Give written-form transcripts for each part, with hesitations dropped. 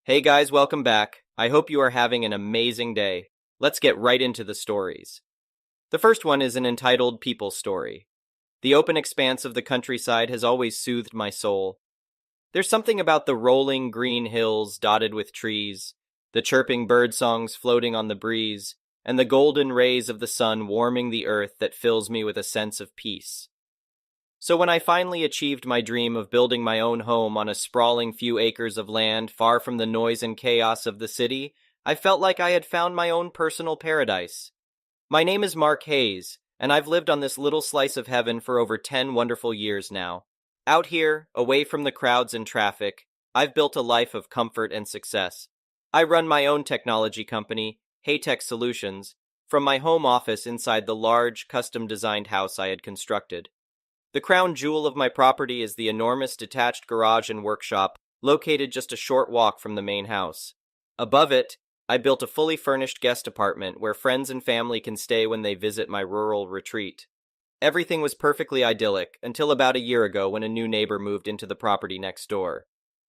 Hey guys, welcome back. I hope you are having an amazing day. Let's get right into the stories. The first one is an entitled people story. The open expanse of the countryside has always soothed my soul. There's something about the rolling green hills dotted with trees, the chirping bird songs floating on the breeze, and the golden rays of the sun warming the earth that fills me with a sense of peace. So when I finally achieved my dream of building my own home on a sprawling few acres of land far from the noise and chaos of the city, I felt like I had found my own personal paradise. My name is Mark Hayes, and I've lived on this little slice of heaven for over 10 wonderful years now. Out here, away from the crowds and traffic, I've built a life of comfort and success. I run my own technology company, Haytech Solutions, from my home office inside the large, custom-designed house I had constructed. The crown jewel of my property is the enormous detached garage and workshop located just a short walk from the main house. Above it, I built a fully furnished guest apartment where friends and family can stay when they visit my rural retreat. Everything was perfectly idyllic until about a year ago when a new neighbor moved into the property next door.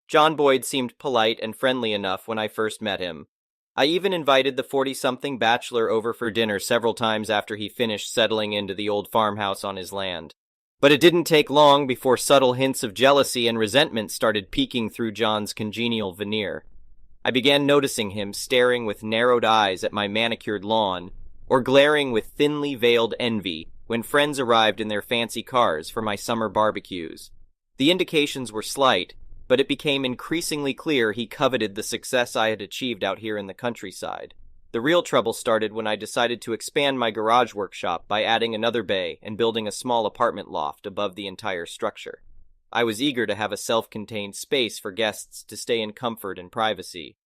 John Boyd seemed polite and friendly enough when I first met him. I even invited the 40-something bachelor over for dinner several times after he finished settling into the old farmhouse on his land. But it didn't take long before subtle hints of jealousy and resentment started peeking through John's congenial veneer. I began noticing him staring with narrowed eyes at my manicured lawn, or glaring with thinly veiled envy when friends arrived in their fancy cars for my summer barbecues. The indications were slight, but it became increasingly clear he coveted the success I had achieved out here in the countryside. The real trouble started when I decided to expand my garage workshop by adding another bay and building a small apartment loft above the entire structure. I was eager to have a self-contained space for guests to stay in comfort and privacy.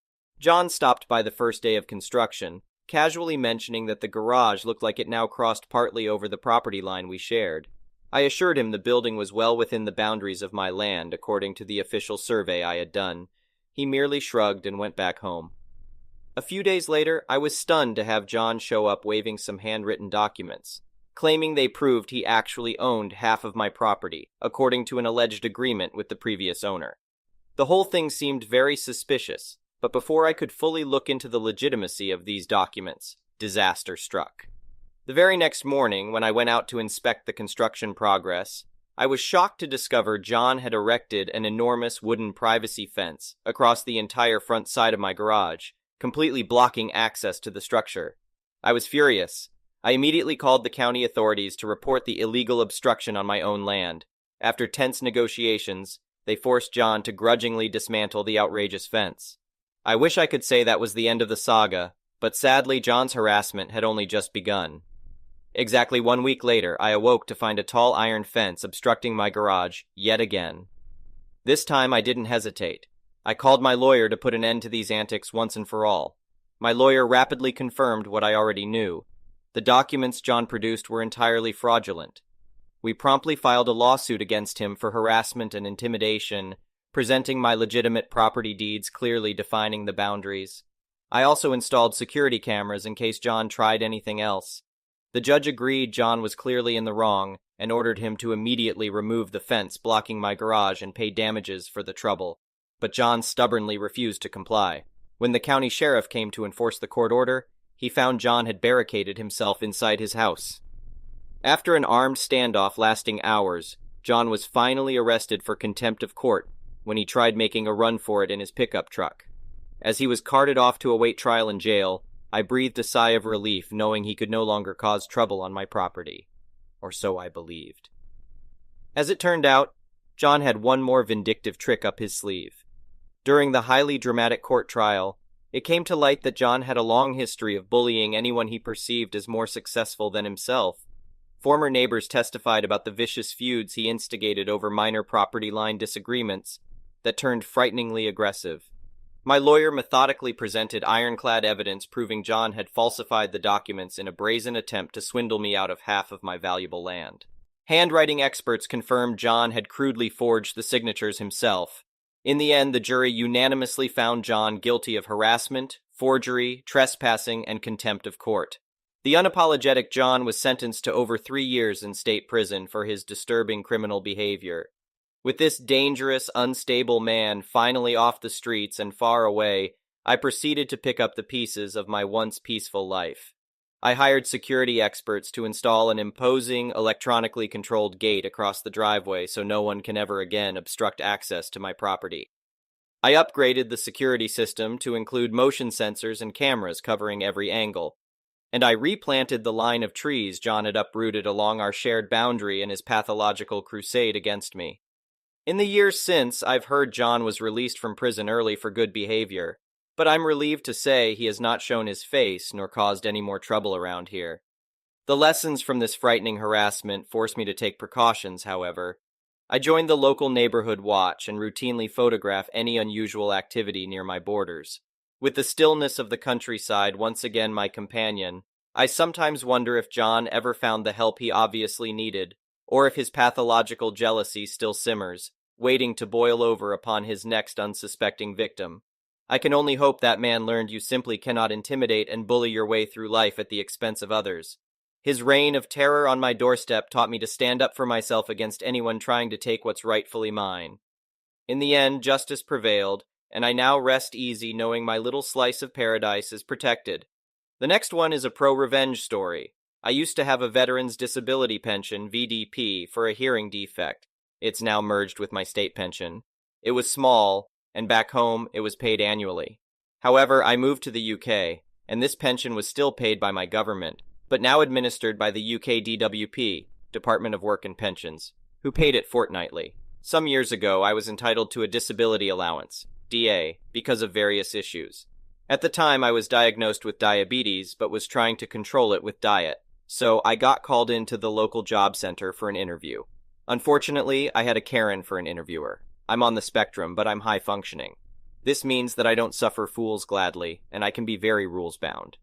John stopped by the first day of construction, casually mentioning that the garage looked like it now crossed partly over the property line we shared. I assured him the building was well within the boundaries of my land according to the official survey I had done. He merely shrugged and went back home. A few days later, I was stunned to have John show up waving some handwritten documents, claiming they proved he actually owned half of my property, according to an alleged agreement with the previous owner. The whole thing seemed very suspicious, but before I could fully look into the legitimacy of these documents, disaster struck. The very next morning, when I went out to inspect the construction progress, I was shocked to discover John had erected an enormous wooden privacy fence across the entire front side of my garage, completely blocking access to the structure. I was furious. I immediately called the county authorities to report the illegal obstruction on my own land. After tense negotiations, they forced John to grudgingly dismantle the outrageous fence. I wish I could say that was the end of the saga, but sadly John's harassment had only just begun. Exactly 1 week later, I awoke to find a tall iron fence obstructing my garage yet again. This time I didn't hesitate. I called my lawyer to put an end to these antics once and for all. My lawyer rapidly confirmed what I already knew. The documents John produced were entirely fraudulent. We promptly filed a lawsuit against him for harassment and intimidation, presenting my legitimate property deeds clearly defining the boundaries. I also installed security cameras in case John tried anything else. The judge agreed John was clearly in the wrong and ordered him to immediately remove the fence blocking my garage and pay damages for the trouble. But John stubbornly refused to comply. When the county sheriff came to enforce the court order, he found John had barricaded himself inside his house. After an armed standoff lasting hours, John was finally arrested for contempt of court when he tried making a run for it in his pickup truck. As he was carted off to await trial in jail, I breathed a sigh of relief knowing he could no longer cause trouble on my property. Or so I believed. As it turned out, John had one more vindictive trick up his sleeve. During the highly dramatic court trial, it came to light that John had a long history of bullying anyone he perceived as more successful than himself. Former neighbors testified about the vicious feuds he instigated over minor property line disagreements that turned frighteningly aggressive. My lawyer methodically presented ironclad evidence proving John had falsified the documents in a brazen attempt to swindle me out of half of my valuable land. Handwriting experts confirmed John had crudely forged the signatures himself. In the end, the jury unanimously found John guilty of harassment, forgery, trespassing, and contempt of court. The unapologetic John was sentenced to over 3 years in state prison for his disturbing criminal behavior. With this dangerous, unstable man finally off the streets and far away, I proceeded to pick up the pieces of my once peaceful life. I hired security experts to install an imposing, electronically controlled gate across the driveway so no one can ever again obstruct access to my property. I upgraded the security system to include motion sensors and cameras covering every angle, and I replanted the line of trees John had uprooted along our shared boundary in his pathological crusade against me. In the years since, I've heard John was released from prison early for good behavior, but I'm relieved to say he has not shown his face nor caused any more trouble around here. The lessons from this frightening harassment forced me to take precautions, however. I joined the local neighborhood watch and routinely photograph any unusual activity near my borders. With the stillness of the countryside once again my companion, I sometimes wonder if John ever found the help he obviously needed, or if his pathological jealousy still simmers, waiting to boil over upon his next unsuspecting victim. I can only hope that man learned you simply cannot intimidate and bully your way through life at the expense of others. His reign of terror on my doorstep taught me to stand up for myself against anyone trying to take what's rightfully mine. In the end, justice prevailed, and I now rest easy knowing my little slice of paradise is protected. The next one is a pro-revenge story. I used to have a Veterans Disability Pension, VDP, for a hearing defect. It's now merged with my state pension. It was small, and back home it was paid annually. However, I moved to the UK, and this pension was still paid by my government, but now administered by the UK DWP, Department of Work and Pensions, who paid it fortnightly. Some years ago, I was entitled to a disability allowance, DA, because of various issues. At the time, I was diagnosed with diabetes, but was trying to control it with diet, so I got called into the local job center for an interview. Unfortunately, I had a Karen for an interviewer. I'm on the spectrum, but I'm high functioning. This means that I don't suffer fools gladly, and I can be very rules-bound.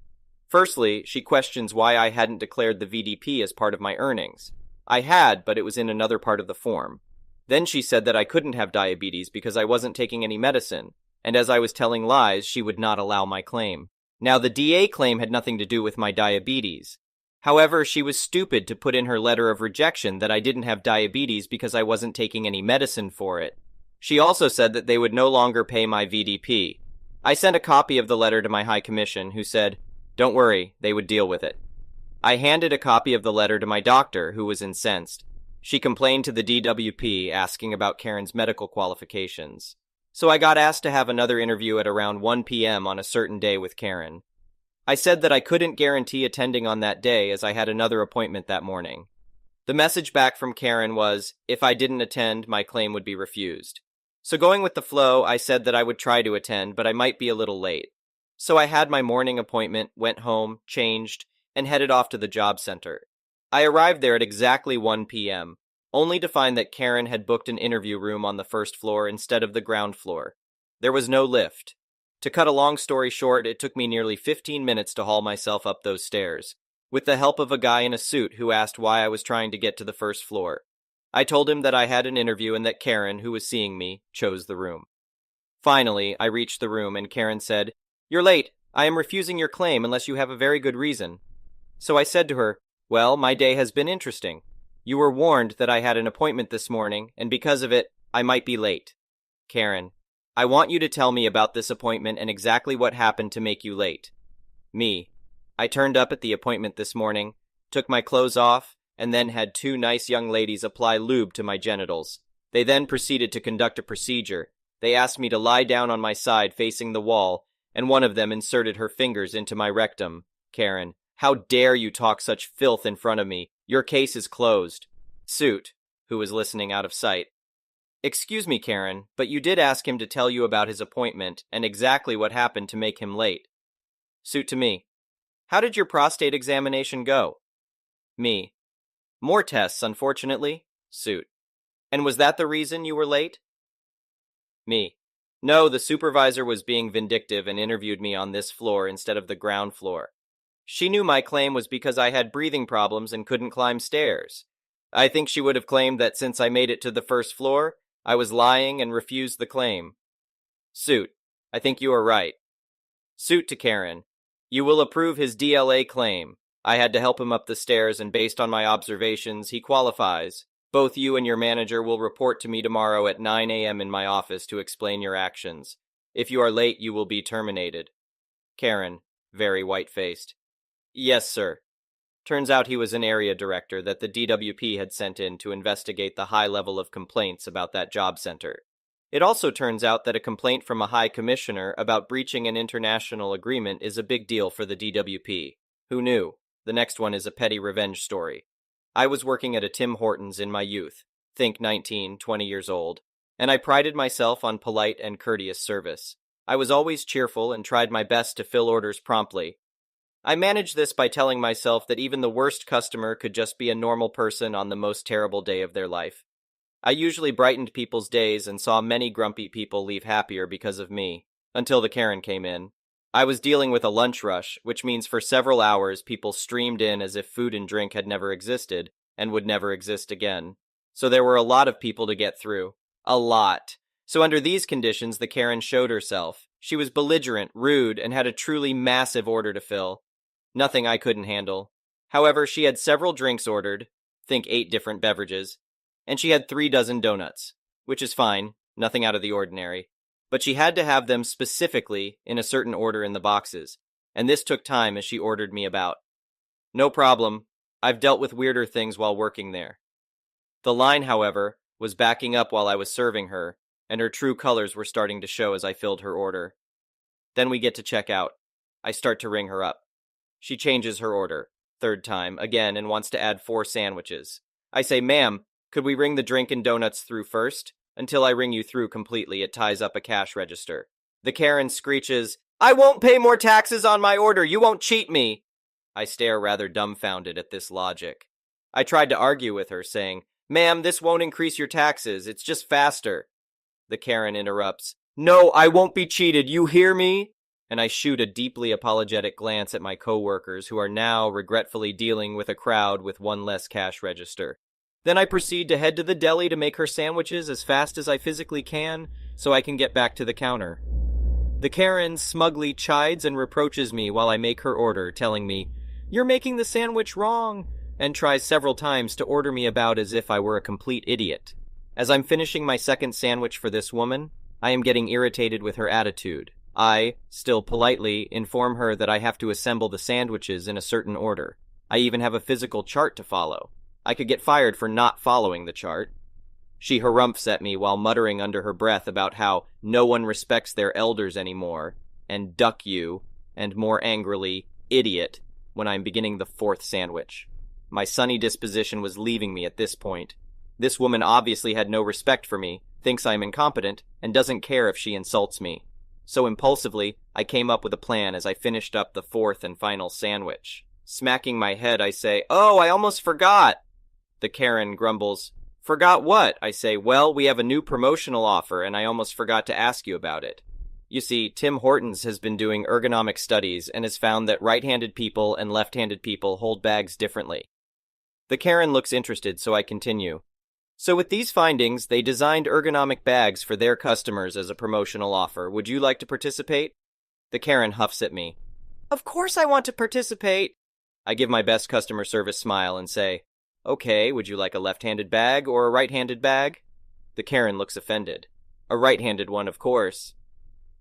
Firstly, she questions why I hadn't declared the VDP as part of my earnings. I had, but it was in another part of the form. Then she said that I couldn't have diabetes because I wasn't taking any medicine, and as I was telling lies, she would not allow my claim. Now, the DA claim had nothing to do with my diabetes. However, she was stupid to put in her letter of rejection that I didn't have diabetes because I wasn't taking any medicine for it. She also said that they would no longer pay my VDP. I sent a copy of the letter to my High Commission, who said, "Don't worry, they would deal with it." I handed a copy of the letter to my doctor, who was incensed. She complained to the DWP, asking about Karen's medical qualifications. So I got asked to have another interview at around 1 p.m. on a certain day with Karen. I said that I couldn't guarantee attending on that day as I had another appointment that morning. The message back from Karen was, if I didn't attend, my claim would be refused. So going with the flow, I said that I would try to attend, but I might be a little late. So I had my morning appointment, went home, changed, and headed off to the job center. I arrived there at exactly 1 p.m., only to find that Karen had booked an interview room on the first floor instead of the ground floor. There was no lift. To cut a long story short, it took me nearly 15 minutes to haul myself up those stairs, with the help of a guy in a suit who asked why I was trying to get to the first floor. I told him that I had an interview and that Karen, who was seeing me, chose the room. Finally, I reached the room and Karen said, "You're late. I am refusing your claim unless you have a very good reason." So I said to her, "Well, my day has been interesting. You were warned that I had an appointment this morning, and because of it, I might be late." Karen: "I want you to tell me about this appointment and exactly what happened to make you late." Me: "I turned up at the appointment this morning, took my clothes off, and then had two nice young ladies apply lube to my genitals. They then proceeded to conduct a procedure. They asked me to lie down on my side facing the wall, and one of them inserted her fingers into my rectum." Karen: "How dare you talk such filth in front of me? Your case is closed." Suit, who was listening out of sight: "Excuse me, Karen, but you did ask him to tell you about his appointment and exactly what happened to make him late." Suit to me: "How did your prostate examination go?" Me: "More tests, unfortunately." Suit: "And was that the reason you were late?" Me: "No, the supervisor was being vindictive and interviewed me on this floor instead of the ground floor. She knew my claim was because I had breathing problems and couldn't climb stairs. I think she would have claimed that since I made it to the first floor, I was lying and refused the claim." Suit: "I think you are right." Suit to Karen: "You will approve his DLA claim. I had to help him up the stairs, and based on my observations, he qualifies. Both you and your manager will report to me tomorrow at 9 a.m. in my office to explain your actions. If you are late, you will be terminated. Karen, very white-faced. Yes, sir. Turns out he was an area director that the DWP had sent in to investigate the high level of complaints about that job center. It also turns out that a complaint from a high commissioner about breaching an international agreement is a big deal for the DWP. Who knew? The next one is a petty revenge story. I was working at a Tim Hortons in my youth, think 19, 20 years old, and I prided myself on polite and courteous service. I was always cheerful and tried my best to fill orders promptly. I managed this by telling myself that even the worst customer could just be a normal person on the most terrible day of their life. I usually brightened people's days and saw many grumpy people leave happier because of me, until the Karen came in. I was dealing with a lunch rush, which means for several hours people streamed in as if food and drink had never existed, and would never exist again. So there were a lot of people to get through. A lot. So under these conditions, the Karen showed herself. She was belligerent, rude, and had a truly massive order to fill. Nothing I couldn't handle. However, she had several drinks ordered, think 8 different beverages, and she had 3 dozen donuts, which is fine, nothing out of the ordinary. But she had to have them specifically in a certain order in the boxes, and this took time as she ordered me about. No problem, I've dealt with weirder things while working there. The line, however, was backing up while I was serving her, and her true colors were starting to show as I filled her order. Then we get to check out. I start to ring her up. She changes her order, 3rd time, again, and wants to add 4 sandwiches. I say, ma'am, could we ring the drink and donuts through first? Until I ring you through completely, it ties up a cash register. The Karen screeches, I won't pay more taxes on my order, you won't cheat me! I stare rather dumbfounded at this logic. I tried to argue with her, saying, ma'am, this won't increase your taxes, it's just faster. The Karen interrupts, no, I won't be cheated, you hear me? And I shoot a deeply apologetic glance at my co-workers who are now regretfully dealing with a crowd with 1 less cash register. Then I proceed to head to the deli to make her sandwiches as fast as I physically can so I can get back to the counter. The Karen smugly chides and reproaches me while I make her order, telling me, you're making the sandwich wrong, and tries several times to order me about as if I were a complete idiot. As I'm finishing my 2nd sandwich for this woman, I am getting irritated with her attitude. I, still politely, inform her that I have to assemble the sandwiches in a certain order. I even have a physical chart to follow. I could get fired for not following the chart. She harumphs at me while muttering under her breath about how no one respects their elders anymore, and duck you, and more angrily, idiot, when I'm beginning the 4th sandwich. My sunny disposition was leaving me at this point. This woman obviously had no respect for me, thinks I'm incompetent, and doesn't care if she insults me. So impulsively, I came up with a plan as I finished up the 4th and final sandwich. Smacking my head, I say, oh, I almost forgot! The Karen grumbles, forgot what? I say, well, we have a new promotional offer, and I almost forgot to ask you about it. You see, Tim Hortons has been doing ergonomic studies and has found that right-handed people and left-handed people hold bags differently. The Karen looks interested, so I continue. So with these findings, they designed ergonomic bags for their customers as a promotional offer. Would you like to participate? The Karen huffs at me. Of course I want to participate! I give my best customer service smile and say, okay, would you like a left-handed bag or a right-handed bag? The Karen looks offended. A right-handed one, of course.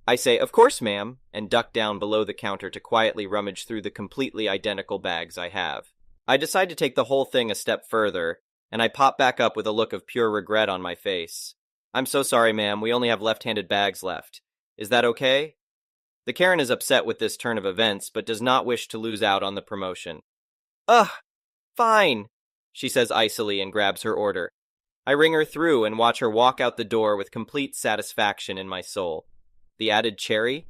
I say, of course, ma'am, and duck down below the counter to quietly rummage through the completely identical bags I have. I decide to take the whole thing a step further, and I pop back up with a look of pure regret on my face. I'm so sorry, ma'am, we only have left-handed bags left. Is that okay? The Karen is upset with this turn of events, but does not wish to lose out on the promotion. Ugh, fine, she says icily and grabs her order. I ring her through and watch her walk out the door with complete satisfaction in my soul. The added cherry?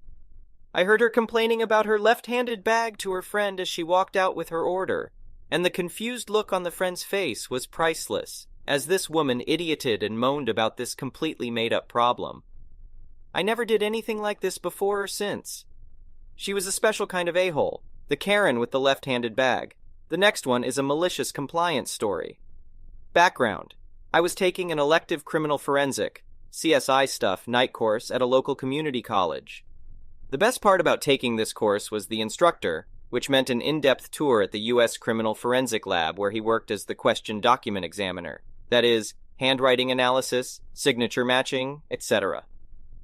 I heard her complaining about her left-handed bag to her friend as she walked out with her order, and the confused look on the friend's face was priceless, as this woman idioted and moaned about this completely made-up problem. I never did anything like this before or since. She was a special kind of a-hole, the Karen with the left-handed bag. The next one is a malicious compliance story. Background. I was taking an elective criminal forensic, CSI stuff, night course at a local community college. The best part about taking this course was the instructor, which meant an in-depth tour at the U.S. Criminal Forensic Lab where he worked as the question document examiner. That is, handwriting analysis, signature matching, etc.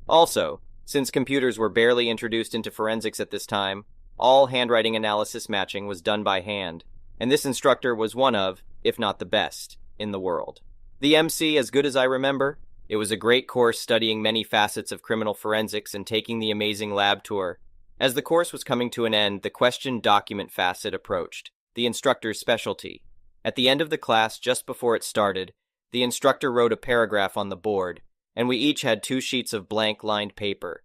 Also, since computers were barely introduced into forensics at this time, all handwriting analysis matching was done by hand, and this instructor was one of, if not the best, in the world. The MC, as good as I remember, it was a great course studying many facets of criminal forensics and taking the amazing lab tour. As the course was coming to an end, the question document facet approached, the instructor's specialty. At the end of the class, just before it started, the instructor wrote a paragraph on the board, and we each had 2 sheets of blank lined paper.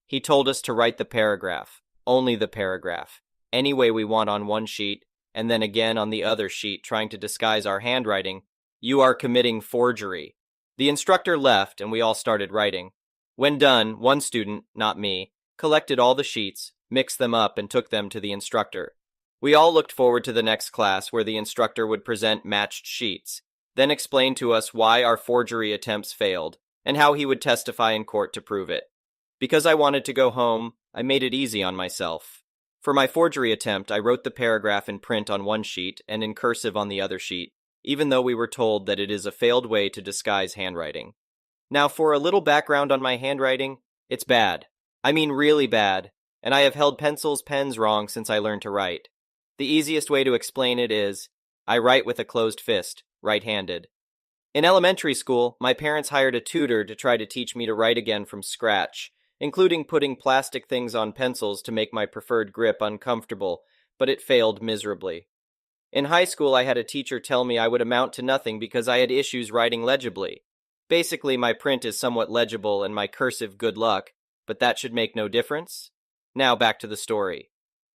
He told us to write the paragraph, only the paragraph, any way we want on one sheet, and then again on the other sheet, trying to disguise our handwriting. You are committing forgery. The instructor left, and we all started writing. When done, one student, not me, collected all the sheets, mixed them up, and took them to the instructor. We all looked forward to the next class where the instructor would present matched sheets, then explain to us why our forgery attempts failed, and how he would testify in court to prove it. Because I wanted to go home, I made it easy on myself. For my forgery attempt, I wrote the paragraph in print on one sheet and in cursive on the other sheet, even though we were told that it is a failed way to disguise handwriting. Now, for a little background on my handwriting, it's bad. I mean really bad, and I have held pencils, pens wrong since I learned to write. The easiest way to explain it is, I write with a closed fist, right-handed. In elementary school, my parents hired a tutor to try to teach me to write again from scratch, including putting plastic things on pencils to make my preferred grip uncomfortable, but it failed miserably. In high school, I had a teacher tell me I would amount to nothing because I had issues writing legibly. Basically, my print is somewhat legible and my cursive good luck, but that should make no difference? Now back to the story.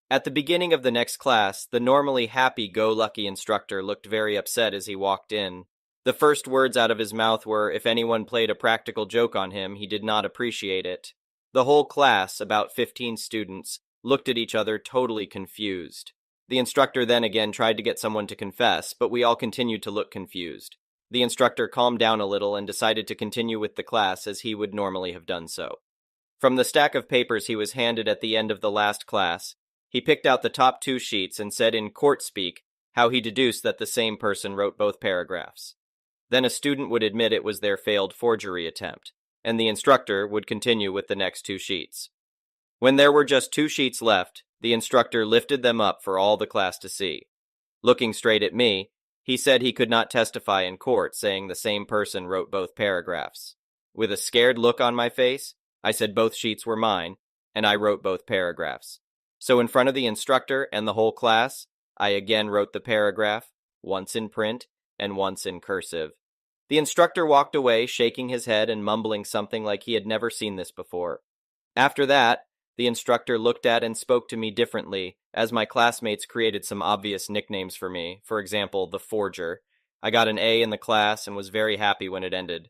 At the beginning of the next class, the normally happy-go-lucky instructor looked very upset as he walked in. The first words out of his mouth were, if anyone played a practical joke on him, he did not appreciate it. The whole class, about 15 students, looked at each other totally confused. The instructor then again tried to get someone to confess, but we all continued to look confused. The instructor calmed down a little and decided to continue with the class as he would normally have done so. From the stack of papers he was handed at the end of the last class, he picked out the top 2 sheets and said in court speak how he deduced that the same person wrote both paragraphs. Then a student would admit it was their failed forgery attempt, and the instructor would continue with the next 2 sheets. When there were just 2 sheets left, the instructor lifted them up for all the class to see. Looking straight at me, he said he could not testify in court, saying the same person wrote both paragraphs. With a scared look on my face, I said both sheets were mine, and I wrote both paragraphs. So in front of the instructor and the whole class, I again wrote the paragraph, once in print and once in cursive. The instructor walked away, shaking his head and mumbling something like he had never seen this before. After that, the instructor looked at and spoke to me differently, as my classmates created some obvious nicknames for me, for example, the Forger. I got an A in the class and was very happy when it ended.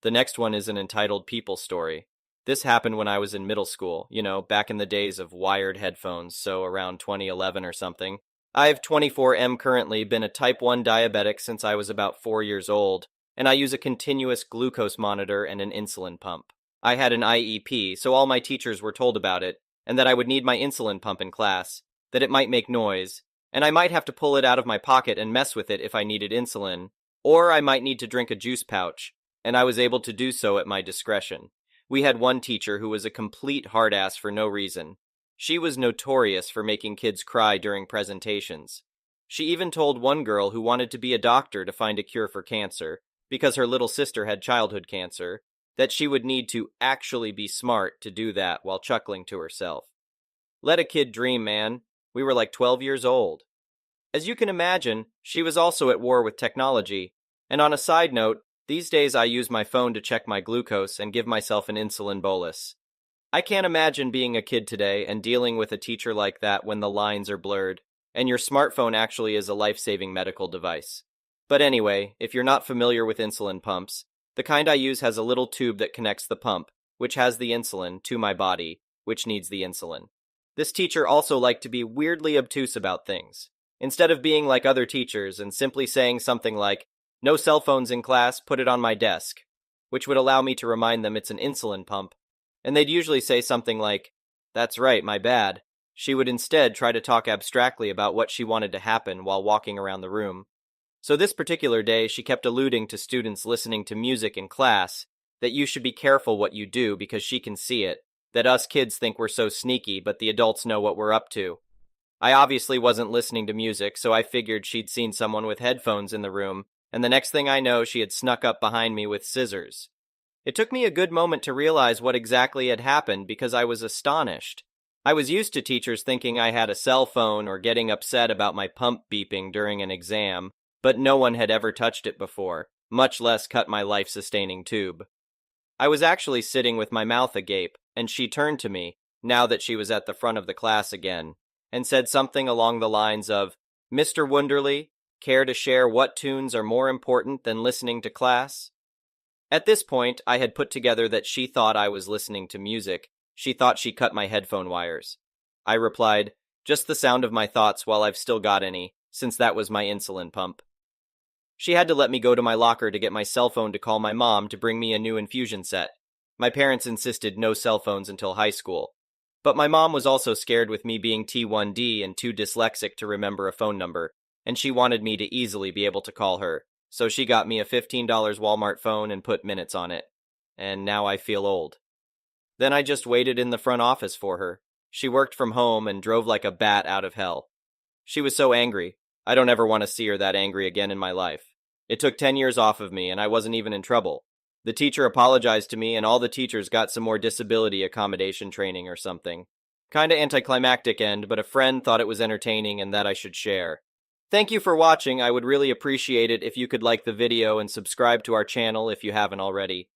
The next one is an entitled people story. This happened when I was in middle school, back in the days of wired headphones, so around 2011 or something. I have 24M currently, been a type 1 diabetic since I was about 4 years old, and I use a continuous glucose monitor and an insulin pump. I had an IEP, so all my teachers were told about it, and that I would need my insulin pump in class, that it might make noise, and I might have to pull it out of my pocket and mess with it if I needed insulin, or I might need to drink a juice pouch, and I was able to do so at my discretion. We had one teacher who was a complete hard-ass for no reason. She was notorious for making kids cry during presentations. She even told one girl who wanted to be a doctor to find a cure for cancer, because her little sister had childhood cancer, that she would need to actually be smart to do that while chuckling to herself. Let a kid dream, man. We were like 12 years old. As you can imagine, she was also at war with technology, and on a side note, these days I use my phone to check my glucose and give myself an insulin bolus. I can't imagine being a kid today and dealing with a teacher like that when the lines are blurred, and your smartphone actually is a life-saving medical device. But anyway, if you're not familiar with insulin pumps, the kind I use has a little tube that connects the pump, which has the insulin, to my body, which needs the insulin. This teacher also liked to be weirdly obtuse about things. Instead of being like other teachers and simply saying something like, "No cell phones in class, put it on my desk," which would allow me to remind them it's an insulin pump, and they'd usually say something like, "That's right, my bad," she would instead try to talk abstractly about what she wanted to happen while walking around the room. So this particular day, she kept alluding to students listening to music in class, that you should be careful what you do because she can see it, that us kids think we're so sneaky, but the adults know what we're up to. I obviously wasn't listening to music, so I figured she'd seen someone with headphones in the room, and the next thing I know, she had snuck up behind me with scissors. It took me a good moment to realize what exactly had happened because I was astonished. I was used to teachers thinking I had a cell phone or getting upset about my pump beeping during an exam, but no one had ever touched it before, much less cut my life-sustaining tube. I was actually sitting with my mouth agape, and she turned to me, now that she was at the front of the class again, and said something along the lines of, "Mr. Wonderly, care to share what tunes are more important than listening to class?" At this point, I had put together that she thought I was listening to music. She thought she cut my headphone wires. I replied, "Just the sound of my thoughts while I've still got any, since that was my insulin pump." She had to let me go to my locker to get my cell phone to call my mom to bring me a new infusion set. My parents insisted no cell phones until high school. But my mom was also scared with me being T1D and too dyslexic to remember a phone number, and she wanted me to easily be able to call her, so she got me a $15 Walmart phone and put minutes on it. And now I feel old. Then I just waited in the front office for her. She worked from home and drove like a bat out of hell. She was so angry. I don't ever want to see her that angry again in my life. It took 10 years off of me, and I wasn't even in trouble. The teacher apologized to me, and all the teachers got some more disability accommodation training or something. Kinda anticlimactic end, but a friend thought it was entertaining and that I should share. Thank you for watching. I would really appreciate it if you could like the video and subscribe to our channel if you haven't already.